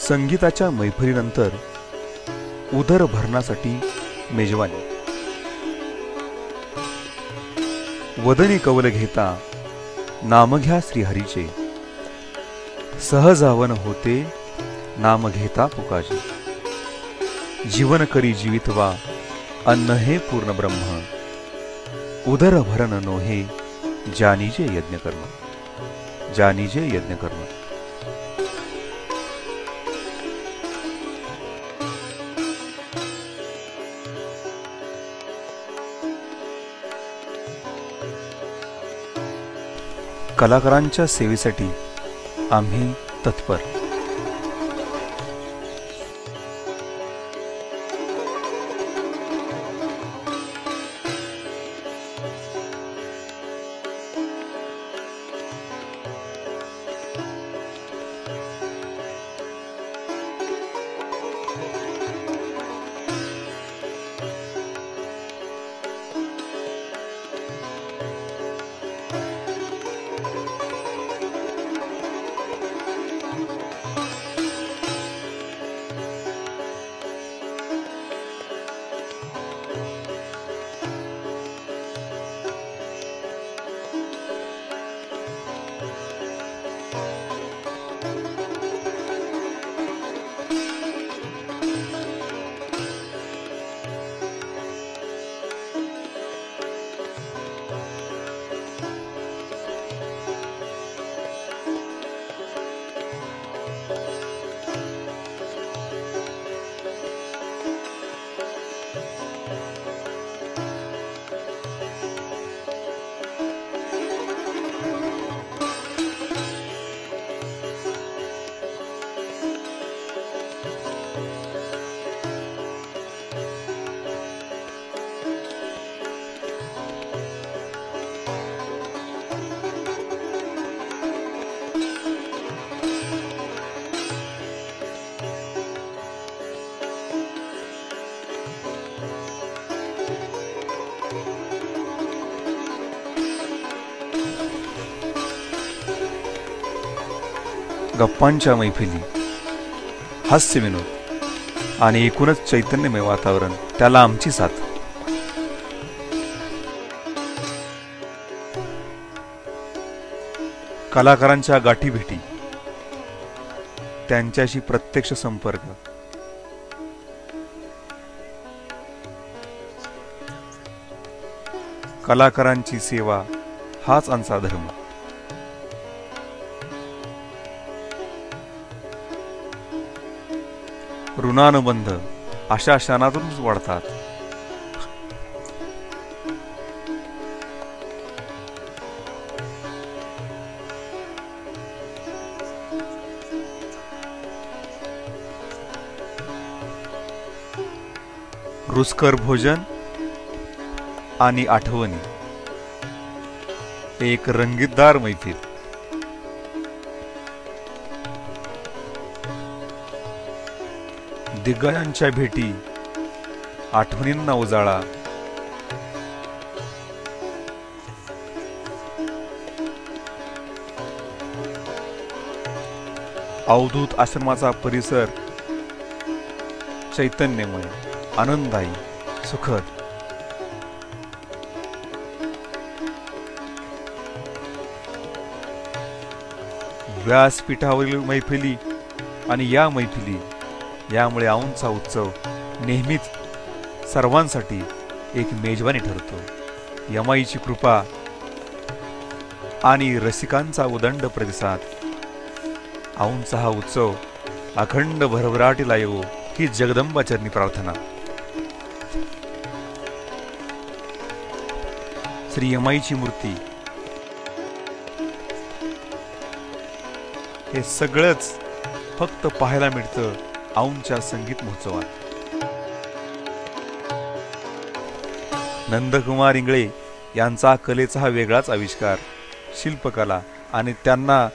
संगीताच्या मैफलीनंतर उदर भरण्यासाठी मेजवानी. वदनी कवल घेता नाम घ्या श्रीहरीचे, सहजावन होते नाम घेता पुकाजे. जीवन करी जीवितवा अन्न हे पूर्ण ब्रह्म, उदर भरण नोहे जानीजे यज्ञ कर्म. जानीजे यज्ञ कर्म. कलाकारांच्या सेवेसाठी आम्ही तत्पर. गप्पांच्या मैफिली, हास्य विनोद आणि एकूणच चैतन्यमय वातावरण, त्याला आमची साथ. कलाकारांच्या गाठीभेटी, त्यांच्याशी प्रत्यक्ष संपर्क, कलाकारांची सेवा हाच आमचा धर्म. ऋणानुबंध अशा क्षणातूनच वाढतात. रुचकर भोजन आणि आठवणी, एक रंगीतदार मैफिल. दिग्गजांच्या भेटी, आठवणींना उजाळा. अवधूत आश्रमाचा परिसर चैतन्यमय, आनंददायी, सुखद. व्यासपीठावरील मैफिली आणि या मैफिली, यामुळे औंधचा उत्सव नेहमीच सर्वांसाठी एक मेजवानी ठरतो. यमाईची कृपा आणि रसिकांचा उदंड प्रतिसाद, औंधचा हा उत्सव अखंड भरभराटीला येवो ही जगदंबा चरणी प्रार्थना. श्री यमाईची मूर्ती, हे सगळंच फक्त पाहायला मिळतं औंधच्या संगीत महोत्सवात. नंदकुमार इंगळे यांचा कलेचा हा वेगळाच आविष्कार, शिल्पकला आणि त्यांना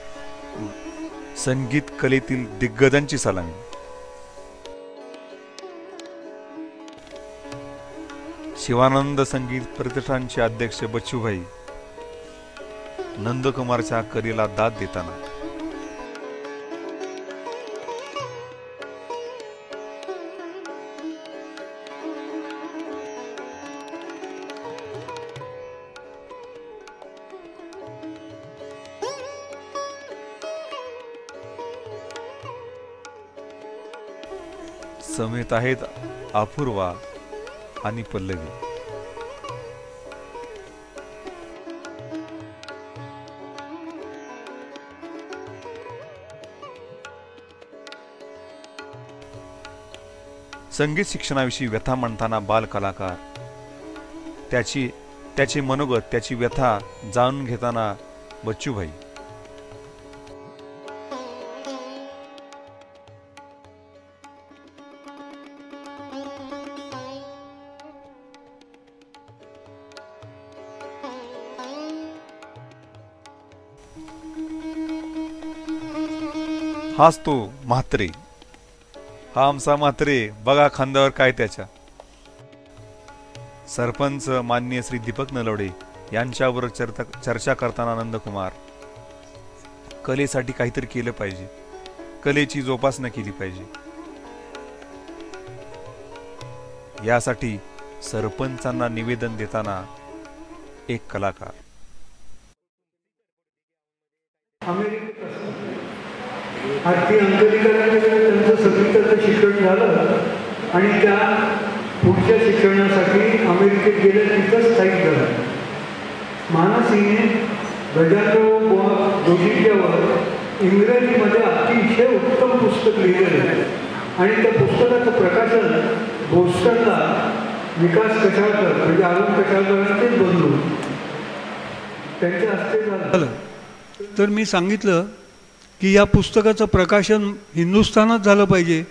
संगीत कलेतील दिग्गजांची सलामी. शिवानंद संगीत प्रतिष्ठानचे अध्यक्ष बच्चूभाई नंदकुमारच्या कलेला दाद देताना समेत आहेत अपूर्वा आणि पल्लवी. संगीत शिक्षणाविषयी व्यथा म्हणताना बाल कलाकार त्याचे मनोगत, त्याची व्यथा जाणून घेताना बच्चूभाई. हाच तो म्हात्रे, हा आमचा म्हात्रे, बघा खांद्यावर काय त्याच्या. सरपंच माननीय श्री दीपक नलवडे यांच्यावर चर्चा करताना नंदकुमार, कलेसाठी काहीतरी केलं पाहिजे, कलेची जोपासना केली पाहिजे. यासाठी सरपंचांना निवेदन देताना एक कलाकार. आरती अंकलिकाला त्यांचं सगळीकडचं शिक्षण झालं आणि त्या पुढच्या शिक्षणासाठी अमेरिकेत गेल्या, तिथं स्थायिक झालं. मानसिंगने गजानन जोशींच्यावर इंग्रजीमध्ये अतिशय उत्तम पुस्तक लिहिलेलं आहे आणि त्या पुस्तकाचं प्रकाशन बोस्टनला विकास कशाळकर म्हणजे अरुण कशाळकरांचेच बंधू त्यांच्या हस्ते झालं. तर मी सांगितलं की या पुस्तकाचं प्रकाशन हिंदुस्थानात झालं पाहिजे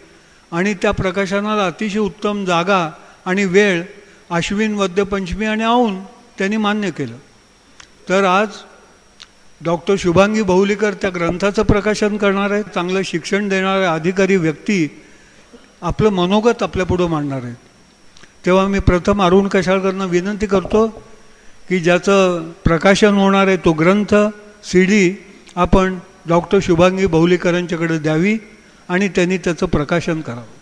आणि त्या प्रकाशनाला अतिशय उत्तम जागा आणि वेळ आश्विन वद्य पंचमी आणि औन त्यांनी मान्य केलं. तर आज डॉक्टर शुभांगी बहुलीकर त्या ग्रंथाचं प्रकाशन करणार आहेत. चांगलं शिक्षण देणारे अधिकारी व्यक्ती आपलं मनोगत आपल्यापुढं मांडणार आहेत. तेव्हा मी प्रथम अरुण कशाळकरांना विनंती करतो की ज्याचं प्रकाशन होणार आहे तो ग्रंथ CD आपण डॉक्टर शुभांगी बहुलीकरांच्याकडे द्यावी आणि त्यांनी त्याचं प्रकाशन करावं.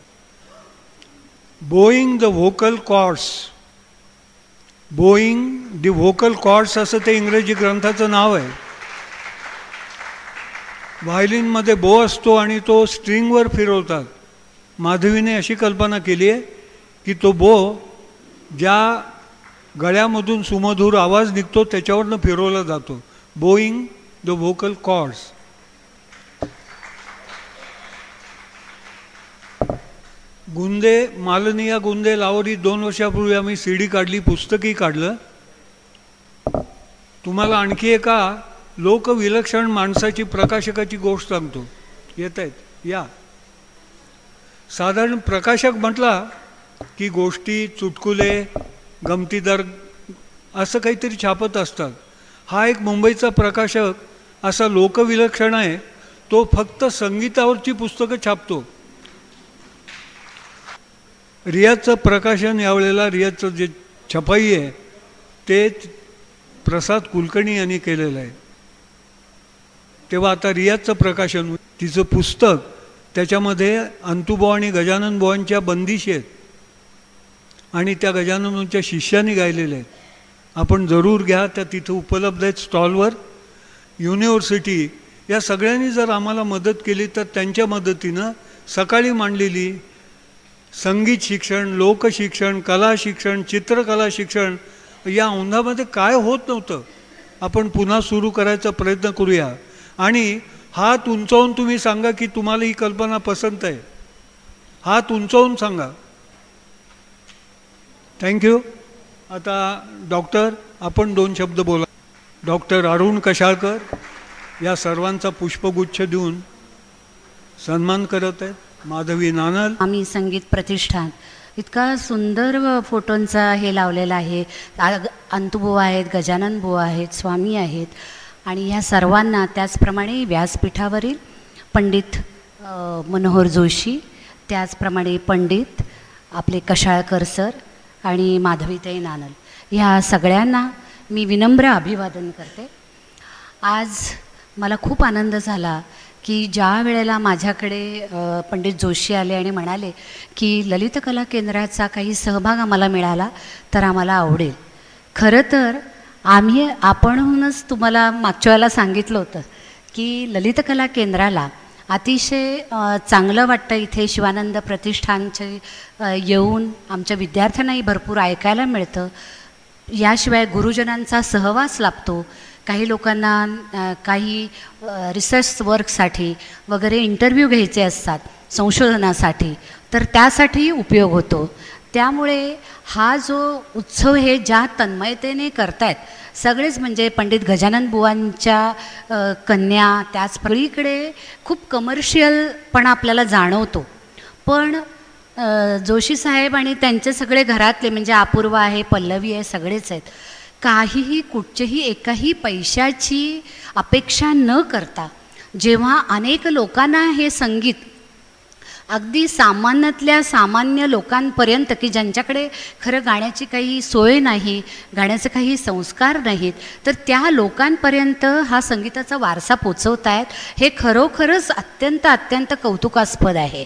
Bowing the vocal cords, bowing the vocal cords असं ते इंग्रजी ग्रंथाचं नाव आहे. व्हायलिनमध्ये बो असतो आणि तो स्ट्रिंगवर फिरवतात. माधवीने अशी कल्पना केली आहे की तो बो ज्या गळ्यामधून सुमधुर आवाज निघतो त्याच्यावरनं फिरवला जातो. बोईंग द व्होकल कॉर्ड्स. गुंदे मालनिया गुंदे लावरी 2 वर्षापूर्वी आम्ही CD काढली, पुस्तकही काढलं. तुम्हाला आणखी एका लोकविलक्षण माणसाची प्रकाशकाची गोष्ट सांगतो. येत आहेत या. साधारण प्रकाशक म्हटला की गोष्टी, चुटकुले, गमतीदार असं काहीतरी छापत असतात. हा एक मुंबईचा प्रकाशक असा लोकविलक्षण आहे. तो फक्त संगीतावरची पुस्तकं छापतो. रियाजचं प्रकाशन यावेळेला रियाजचं जे छपाई आहे ते प्रसाद कुलकर्णी यांनी केलेलं आहे. तेव्हा आता रियाजचं प्रकाशन, तिचं पुस्तक, त्याच्यामध्ये अंतुबुवा आणि गजानन बुवांच्या बंदिशी आहेत आणि त्या गजाननच्या शिष्यांनी गायलेल्या आहेत. आपण जरूर घ्या, त्या तिथं उपलब्ध आहेत स्टॉलवर. युनिव्हर्सिटी या सगळ्यांनी जर आम्हाला मदत केली तर त्यांच्या मदतीनं सकाळी मांडलेली संगीत शिक्षण, लोकशिक्षण, कला शिक्षण, चित्रकला शिक्षण या औंधामध्ये काय होत नव्हतं आपण पुन्हा सुरू करायचा प्रयत्न करूया. आणि हात उंचावून तुम्ही सांगा की तुम्हाला ही कल्पना पसंत आहे. हात उंचावून सांगा. थँक्यू. आता डॉक्टर आपण 2 शब्द बोला. डॉक्टर अरुण कशाळकर या सर्वांचा पुष्पगुच्छ देऊन सन्मान करत आहेत. माधवी नानल. आम्ही संगीत प्रतिष्ठान इतका सुंदर फोटोंचा हे लावलेला आहे. अंतुबुवा आहेत, गजानन बुवा आहेत, स्वामी आहेत आणि ह्या सर्वांना, त्याचप्रमाणे व्यासपीठावरील पंडित मनोहर जोशी, त्याचप्रमाणे पंडित आपले कशाळकर सर आणि माधवीताई नानल, ह्या सगळ्यांना मी विनम्र अभिवादन करते. आज मला खूप आनंद झाला की ज्या वेळेला माझ्याकडे पंडित जोशी आले आणि म्हणाले की ललित कला केंद्राचा काही सहभाग आम्हाला मिळाला तर आम्हाला आवडेल. खरं तर आपणहूनच तुम्हाला मागच्या वेळेला सांगितलं होतं की ललित कला केंद्राला अतिशय चांगलं वाटतं इथे शिवानंद प्रतिष्ठानचे येऊन आमच्या विद्यार्थ्यांनाही भरपूर ऐकायला मिळतं. याशिवाय गुरुजनांचा सहवास लाभतो. काही लोकांना काही रिसर्च वर्कसाठी वगैरे इंटरव्ह्यू घ्यायचे असतात संशोधनासाठी, तर त्यासाठी उपयोग होतो. त्यामुळे हा जो उत्सव हे ज्या तन्मयतेने करतायत सगळेच, म्हणजे पंडित गजानन बुवांच्या कन्या, त्याच पलीकडे खूप कमर्शियलपणा आपल्याला जाणवतो. पण जोशी साहेब आणि त्यांचे सगळे घरातले, म्हणजे अपूर्वा आहे, पल्लवी आहे, सगळेच आहेत, काहीही कुठचेही एकाही पैशाची अपेक्षा न करता जेव्हा अनेक लोकांना हे संगीत अगदी सामान्यातल्या सामान्य लोकांपर्यंत, की ज्यांच्याकडे खरं गाण्याची काही सोय नाही, गाण्याचे काही संस्कार नाहीत, तर त्या लोकांपर्यंत हा संगीताचा वारसा पोचवतायत, हे खरोखरच अत्यंत अत्यंत कौतुकास्पद आहे.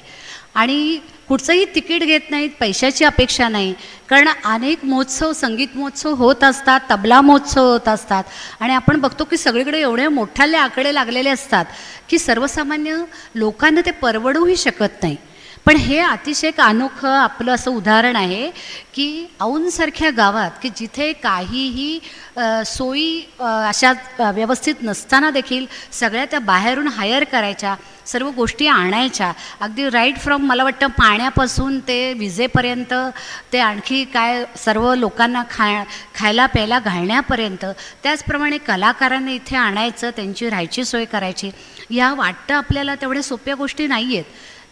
आणि कुठचंही तिकीट घेत नाहीत, पैशाची अपेक्षा नाही, कारण अनेक महोत्सव, संगीत महोत्सव होत असतात, तबला महोत्सव होत असतात, आणि आपण बघतो की सगळीकडे एवढे मोठाले आकडे लागलेले असतात की सर्वसामान्य लोकांना ते परवडूही शकत नाही. पण हे अतिशय एक अनोखं आपलं असं उदाहरण आहे की औंधसारख्या गावात, की जिथे काहीही सोयी अशा व्यवस्थित नसताना देखील सगळ्या त्या बाहेरून हायर करायच्या, सर्व गोष्टी आणायच्या, अगदी राईट फ्रॉम मला वाटतं पाण्यापासून ते विजेपर्यंत, ते आणखी काय सर्व लोकांना खायला प्यायला घालण्यापर्यंत, त्याचप्रमाणे कलाकारांना इथे आणायचं, त्यांची राहायची सोय करायची. या वाटतं आपल्याला तेवढ्या सोप्या गोष्टी नाही आहेत.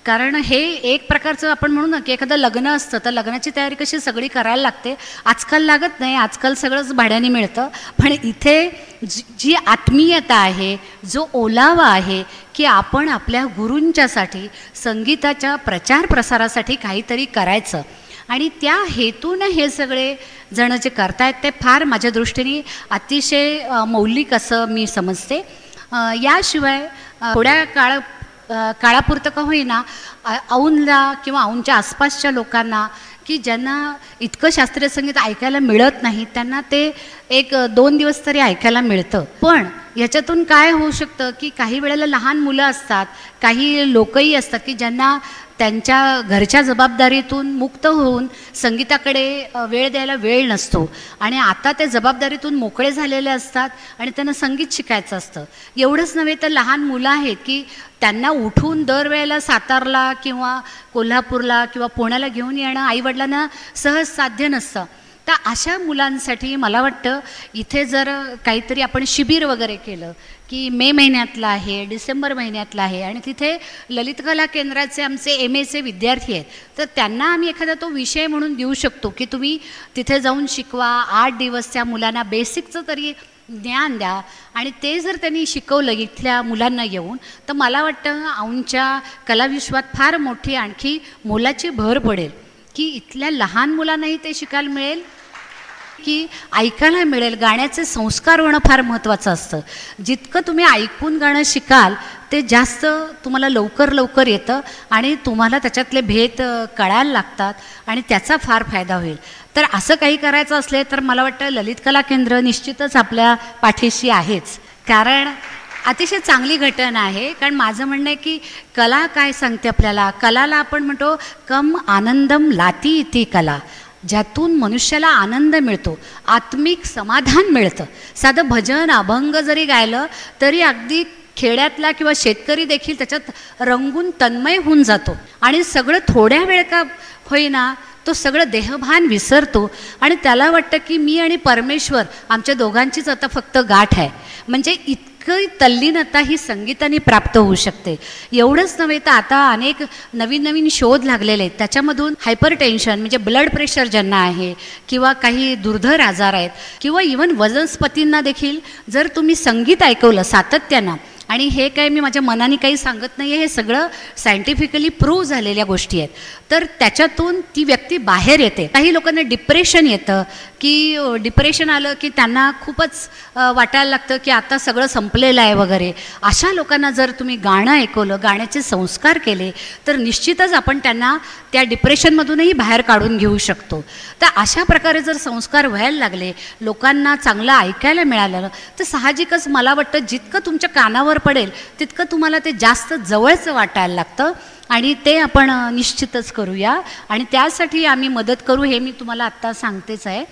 कारण हे एक प्रकारचं आपण म्हणू ना की एखादं लग्न असतं तर लग्नाची तयारी कशी सगळी करायला लागते, आजकाल लागत नाही, आजकाल सगळंच भाड्याने मिळतं. पण इथे जी आत्मीयता आहे, जो ओलावा आहे की आपण आपल्या गुरूंच्यासाठी संगीताच्या प्रचार प्रसारासाठी काहीतरी करायचं, आणि त्या हेतूनं हे सगळे जण जे करतायत ते फार माझ्या दृष्टीने अतिशय मौलिक असं मी समजते. याशिवाय थोड्या काळापुरतं का होईना औंधला किंवा औंधच्या आसपासच्या लोकांना की ज्यांना इतकं शास्त्रीय संगीत ऐकायला मिळत नाही, त्यांना ते 1-2 दिवस तरी ऐकायला मिळतं. पण याच्यातून काय होऊ शकतं की काही वेळेला लहान मुलं असतात, काही लोकही असतात की ज्यांना त्यांच्या घरच्या जबाबदारीतून मुक्त होऊन संगीताकडे वेळ द्यायला वेळ नसतो, आणि आता ते जबाबदारीतून मोकळे झालेले असतात आणि त्यांना संगीत शिकायचं असतं. एवढंच नव्हे तर लहान मुलं आहेत की त्यांना उठून दरवेळेला सातारला किंवा कोल्हापूरला किंवा पुण्याला घेऊन येणं आईवडिलांना सहज साध्य नसतं. तर अशा मुलांसाठी मला वाटतं इथे जर काहीतरी आपण शिबिर वगैरे केलं की मे महिन्यातलं आहे, डिसेंबर महिन्यातलं आहे, आणि तिथे ललित कला केंद्राचे आमचे MAचे विद्यार्थी आहेत, तर त्यांना आम्ही एखादा तो विषय म्हणून देऊ शकतो की तुम्ही तिथे जाऊन शिकवा, 8 दिवस त्या मुलांना बेसिकचं तरी ज्ञान द्या. आणि ते जर त्यांनी शिकवलं इथल्या मुलांना येऊन, तर मला वाटतं औंधच्या कलाविश्वात फार मोठी आणखी मोलाची भर पडेल की इथल्या लहान मुलांनाही ते शिकायला मिळेल, की ऐकायला मिळेल. गाण्याचे संस्कार होणं फार महत्त्वाचं असतं. जितकं तुम्ही ऐकून गाणं शिकाल ते जास्त तुम्हाला लवकर येतं आणि तुम्हाला त्याच्यातले भेद कळायला लागतात आणि त्याचा फार फायदा होईल. तर असं काही करायचं असले तर मला वाटतं ललित कला केंद्र निश्चितच आपल्या पाठीशी आहेच. कारण अतिशय चांगली घटना आहे. कारण माझं म्हणणं आहे की कला काय सांगते आपल्याला, कलाला आपण म्हणतो कम आनंदम लाती इति कला, ज्यातून मनुष्याला आनंद मिळतो, आत्मिक समाधान मिळतं. साधं भजन अभंग जरी गायलं तरी अगदी खेड्यातला किंवा शेतकरी देखील त्याच्यात रंगून तन्मय होऊन जातो, आणि सगळं थोड्या वेळ का होईना तो सगळं देहभान विसरतो, आणि त्याला वाटतं की मी आणि परमेश्वर आमच्या दोघांचीच आता फक्त गाठ आहे. म्हणजे इतकी तल्लीनता ही संगीताने प्राप्त होऊ शकते. एवढंच नव्हे तर आता अनेक नवीन शोध लागलेले आहेत, त्याच्यामधून हायपर टेन्शन म्हणजे ब्लड प्रेशर ज्यांना आहे किंवा काही दुर्धर आजार आहेत किंवा इवन वनस्पतींना देखील जर तुम्ही संगीत ऐकवलं सातत्यानं, आणि हे काय मी माझ्या मनाने काही सांगत नाही आहे, हे सगळं सायंटिफिकली प्रूव्ह झालेल्या गोष्टी आहेत, तर त्याच्यातून ती व्यक्ती बाहेर येते. काही लोकांना डिप्रेशन येतं की डिप्रेशन आलं की त्यांना खूपच वाटायला लागतं की आता सगळं संपलेलं आहे वगैरे. अशा लोकांना जर तुम्ही गाणं ऐकवलं, गाण्याचे संस्कार केले, तर निश्चितच आपण त्यांना त्या डिप्रेशनमधूनही बाहेर काढून घेऊ शकतो. तर अशा प्रकारे जर संस्कार व्हायला लागले, लोकांना चांगलं ऐकायला मिळालं, तर साहजिकच मला वाटतं जितकं तुमच्या कानावर पडेल तितकं तुम्हाला ते जास्त जवळचं वाटायला लागतं आणि ते आपण निश्चितच करूया आणि त्यासाठी आम्ही मदत करू हे मी तुम्हाला आत्ता सांगतेच आहे.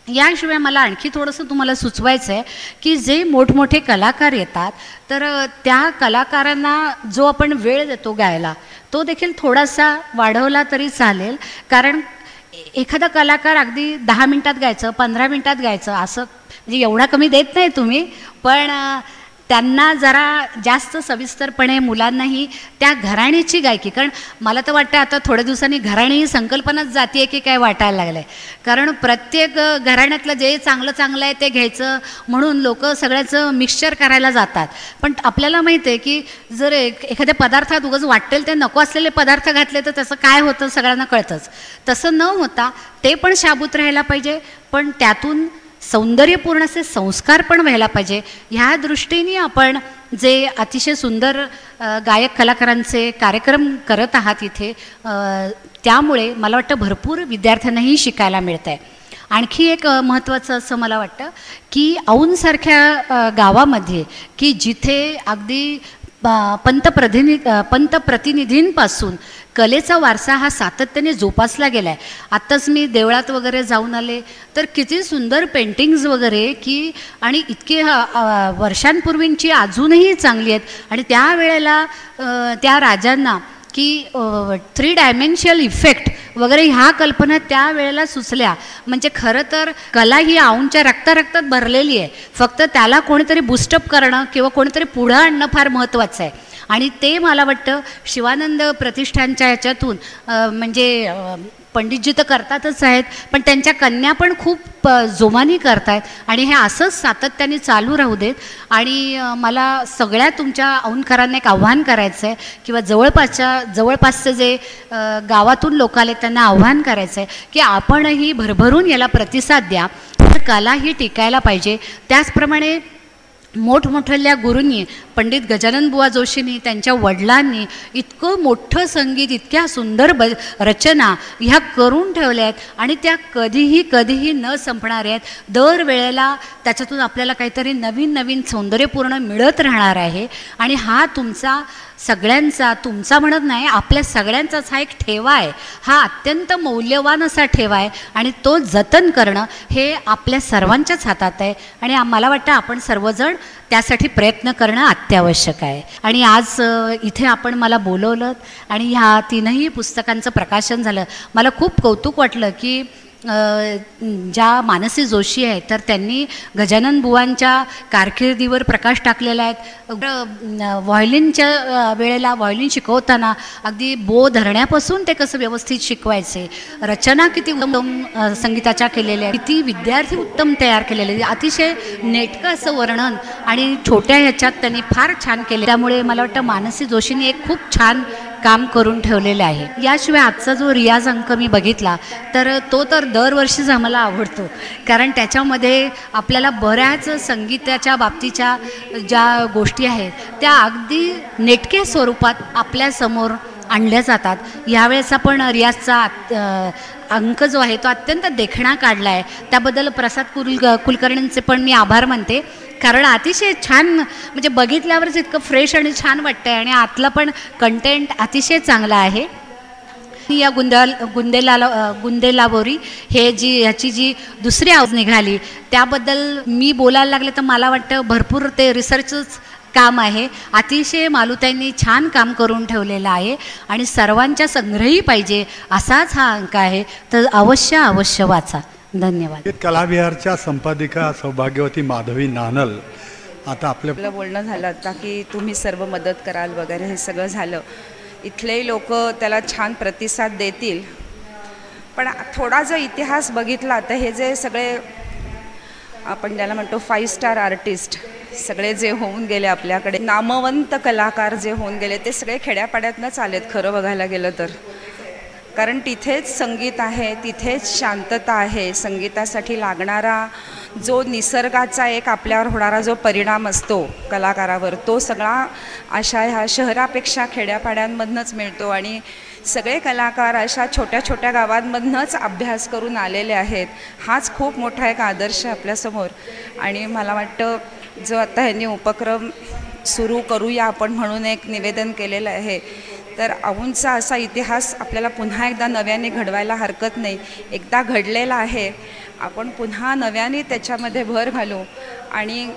याशिवाय मला आणखी थोडंसं तुम्हाला सुचवायचं आहे की जे मोठमोठे कलाकार येतात तर त्या कलाकारांना जो आपण वेळ देतो गायला तो देखील थोडासा वाढवला तरी चालेल. कारण एखादा कलाकार अगदी 10 मिनिटात गायचं 15 मिनिटात गायचं असं म्हणजे एवढा कमी देत नाही तुम्ही, पण त्यांना जरा जास्त सविस्तरपणे मुलांनाही त्या घराणीची गायकी, कारण मला तर वाटतं आता थोड्या दिवसांनी घराणी ही संकल्पनाच जाती आहे की काय वाटायला लागलं आहे. कारण प्रत्येक घराण्यातलं जे चांगलं चांगलं आहे ते घ्यायचं म्हणून लोक सगळ्याचं मिक्सचर करायला जातात. पण आपल्याला माहिती आहे की जर एखाद्या पदार्थात उगाच वाटेल ते नको असलेले पदार्थ घातले तर त्याचं काय होतं सगळ्यांना कळतंच. तसं न होता ते पण शाबूत राहायला पाहिजे, पण त्यातून सौंदर्यपूर्ण असे संस्कार पण व्हायला पाहिजे. ह्या दृष्टीने आपण जे अतिशय सुंदर गायक कलाकारांचे कार्यक्रम करत आहात इथे, त्यामुळे मला वाटतं भरपूर विद्यार्थ्यांनाही शिकायला मिळतं आहे. आणखी एक महत्त्वाचं असं मला वाटतं की औंधसारख्या गावामध्ये की जिथे अगदी पंतप्रतिनिधींपासून कलेचा वारसा हा सातत्याने जोपासला गेला आहे. आत्ताच मी देवळात वगैरे जाऊन आले तर किती सुंदर पेंटिंग्ज वगैरे की आणि इतकी वर्षांपूर्वींची अजूनही चांगली आहेत. आणि त्यावेळेला त्या राजांना की 3 डायमेन्शनल इफेक्ट वगैरे ह्या कल्पना त्यावेळेला सुचल्या. म्हणजे खरं तर कला ही औंधच्या रक्तात भरलेली आहे, फक्त त्याला कोणीतरी बूस्टअप करणं किंवा कोणीतरी पुढं आणणं फार महत्त्वाचं आहे. आणि ते मला वाटतं शिवानंद प्रतिष्ठानच्या ह्याच्यातून म्हणजे पंडितजी तर करतातच आहेत, पण त्यांच्या कन्या पण खूप जोमानी करत आहेत आणि हे असंच सातत्याने चालू राहू देत. आणि मला सगळ्या तुमच्या औंधकरांना एक आव्हान करायचं आहे किंवा जवळपासचे जे गावातून लोक आले त्यांना आव्हान करायचं आहे की आपणही भरभरून याला प्रतिसाद द्या. तर कला ही टिकायला पाहिजे. त्याचप्रमाणे मोठमोठ्या गुरूंनी पंडित गजानन बुवा जोशींनी त्यांच्या वडिलांनी इतकं मोठं संगीत इतक्या सुंदर रचना ह्या करून ठेवल्या आहेत आणि त्या कधीही न संपणाऱ्या आहेत. दरवेळेला त्याच्यातून आपल्याला काहीतरी नवीन नवीन सौंदर्यपूर्ण मिळत राहणार आहे. आणि हा तुमचा सगळ्यांचा, तुमचा म्हणत नाही आपल्या सगळ्यांचाच हा एक ठेवा आहे. हा अत्यंत मौल्यवान असा ठेवा आहे आणि तो जतन करणं हे आपल्या सर्वांच्याच हातात आहे. आणि मला वाटतं आपण सर्वजण त्यासाठी प्रयत्न करणं अत्यावश्यक आहे. आणि आज इथे आपण मला बोलवलं आणि ह्या 3ही पुस्तकांचं प्रकाशन झालं. मला खूप कौतुक वाटलं की ज्या मानसी जोशी आहेत तर त्यांनी गजानन बुवांच्या कारकिर्दीवर प्रकाश टाकलेला आहे. व्हायोलिनच्या वेळेला व्हायोलिन शिकवताना अगदी बो धरण्यापासून ते कसं व्यवस्थित शिकवायचे, रचना किती उत्तम संगीताच्या केलेल्या आहेत, किती विद्यार्थी उत्तम तयार केलेले, अतिशय नेटकं असं वर्णन आणि छोट्या ह्याच्यात त्यांनी फार छान केले. त्यामुळे मला वाटतं मानसी जोशींनी एक खूप छान काम करून ठेवलेलं आहे. याशिवाय आजचा जो रियाज अंक मी बघितला तर तो तर दरवर्षीच आम्हाला आवडतो, कारण त्याच्यामध्ये आपल्याला बऱ्याच संगीताच्या बाबतीच्या ज्या गोष्टी आहेत त्या अगदी नेटक्या स्वरूपात आपल्यासमोर आणल्या जातात. यावेळेचा पण रियाजचा अंक जो आहे तो अत्यंत देखणा काढला आहे. त्याबद्दल प्रसाद कुलकर्णींचे पण मी आभार मानते, कारण अतिशय छान म्हणजे बघितल्यावरच इतकं फ्रेश आणि छान वाटतं आहे आणि आतलं पण कंटेंट अतिशय चांगलं आहे. या गुंदेलावोरी ह्याची जी दुसरी आवाज निघाली त्याबद्दल मी बोलायला लागले तर मला वाटतं भरपूर ते रिसर्चच काम आहे. अतिशय मालुताईंनी छान काम करून ठेवलेलं आहे आणि सर्वांच्या संग्रही पाहिजे असाच हा अंक आहे. तर अवश्य वाचा. धन्यवाद. कलाविहारच्या संपादिका सौभाग्यवती माधवी नानल, आता आपलं बोलणं झालं आता की तुम्ही सर्व मदत कराल वगैरे हे सगळं झालं. इथलेही लोक त्याला छान प्रतिसाद देतील, पण थोडा जर इतिहास बघितला तर हे जे सगळे आपण ज्याला म्हणतो 5 स्टार आर्टिस्ट सगळे जे होऊन गेले, आपल्याकडे नामवंत कलाकार जे होऊन गेले ते सगळे खेड्यापाड्यातनंच आलेत खरं बघायला गेलं तर. कारण तिथेच संगीत आहे, तिथेच शांतता आहे. संगीतासाठी लागणारा जो निसर्गाचा एक आपल्यावर होणारा जो परिणाम असतो कलाकारावर, तो सगळा अशा ह्या शहरापेक्षा खेड्यापाड्यांमधनंच मिळतो. आणि सगळे कलाकार अशा छोट्या छोट्या गावांमधनंच अभ्यास करून आलेले आहेत. हाच खूप मोठा एक आदर्श आपल्यासमोर. आणि मला वाटतं जो आता ह्यांनी उपक्रम सुरू करूया आपण म्हणून एक निवेदन केलेलं आहे. तर औंधचा असा इतिहास आपल्याला पुन्हा एकदा नव्याने घडवायला हरकत नाही. एकदा घडलेला आहे, आपण पुन्हा नव्याने त्याच्यामध्ये भर घालू. आणि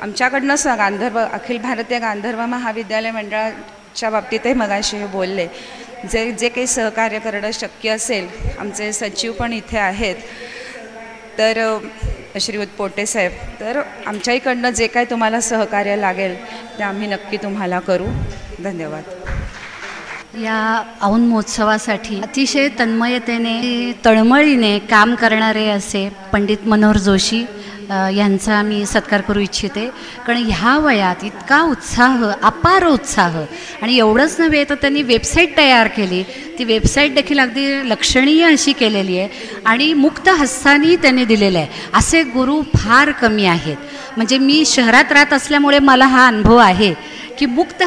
आमच्याकडनं गांधर्व अखिल भारतीय गांधर्व महाविद्यालय मंडळाच्या बाबतीतही मगाशी हे बोलले, जे काही सहकार्य करणं शक्य असेल, आमचे सचिव पण इथे आहेत, तर श्रीयुत पोटे साहेब, तर आमच्या इकडनं जे काही तुम्हाला सहकार्य लागेल ते आम्ही नक्की तुम्हाला करू. धन्यवाद. या औंध महोत्सवासाठी अतिशय तन्मयतेने तळमळीने काम करणारे असे पंडित मनोहर जोशी यांचा मी सत्कार करू इच्छिते. कारण ह्या वयात इतका उत्साह, अपार उत्साह, आणि एवढंच नव्हे तर त्यांनी वेबसाईट तयार केली. ती वेबसाईट देखील अगदी लक्षणीय अशी केलेली आहे आणि मुक्त हस्तानी त्यांनी दिलेलं आहे. असे गुरु फार कमी आहेत. म्हणजे मी शहरात राहत असल्यामुळे मला हा अनुभव आहे की मुक्त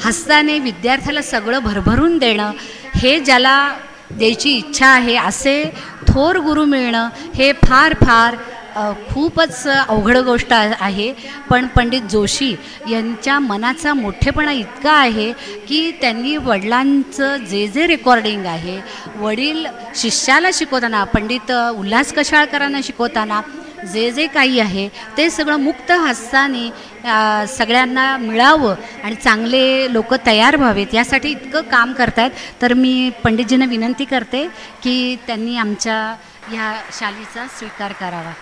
हस्ताने विद्यार्थ्याला सगळं भरभरून देणं, हे ज्याला द्यायची इच्छा आहे असे थोर गुरु मिळणं हे फार फार खूपच अवघड गोष्ट आहे. पण पंडित जोशी यांच्या मनाचा मोठेपणा इतका आहे की त्यांनी वडिलांचं जे रेकॉर्डिंग आहे, वडील शिष्याला शिकवताना, पंडित उल्हास कशाळकरांना शिकवताना जे काही आहे ते सगळं मुक्त हस्ताने सगळ्यांना मिळावं आणि चांगले लोक तयार व्हावेत यासाठी इतकं काम करतात. तर मी पंडितजींना विनंती करते की त्यांनी आमच्या ह्या शालीचा स्वीकार करावा.